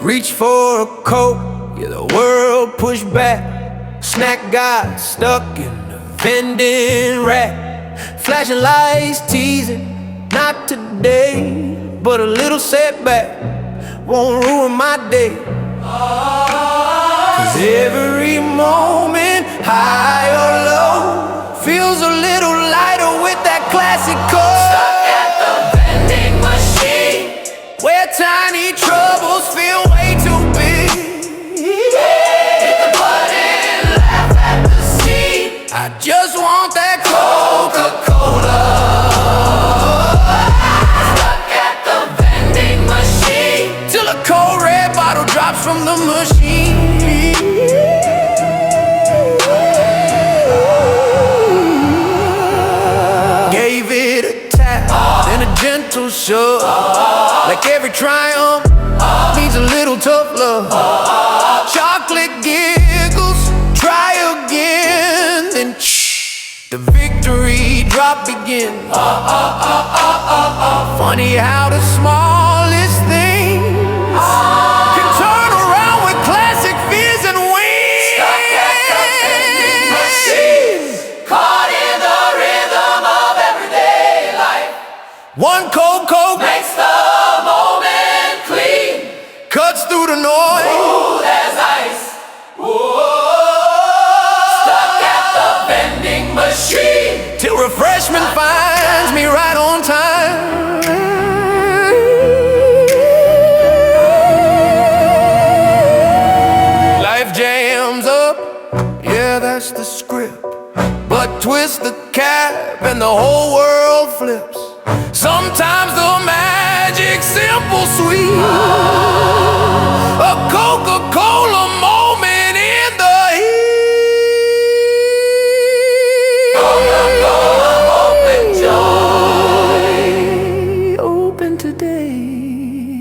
Reach for a Coke, yeah, the world pushed back. Snack got stuck in the vending rack. Flashing lights teasing, not today, but a little setback won't ruin my day. Cause every moment, high or low, feels a little lighter with that classic Coke. Stuck at the vending machine, where tiny troubles feel way too big. hit the button, laugh at the scene. I just want that Coca-Cola. Stuck at the vending machine, till a cold red bottle drops from the machine. Gave it a tap, then a gentle shove. Like every triumph needs a little tough love. Chocolate giggles, try again, then the victory drop begins. Funny how the smallest things can turn around with classic fears and wings. stuck at the vending machine, caught in the rhythm of everyday life. One cold Coke Makes the moment clean, cuts through the noise. smooth as ice. Stuck at the vending machine, Till refreshment finds me right on time. Life jams up, yeah, that's the script. But twist the cap and the whole world flips. Sometimes the magic's simple sweet. A Coca-Cola moment in the heat. Coca-Cola open joy. Open today.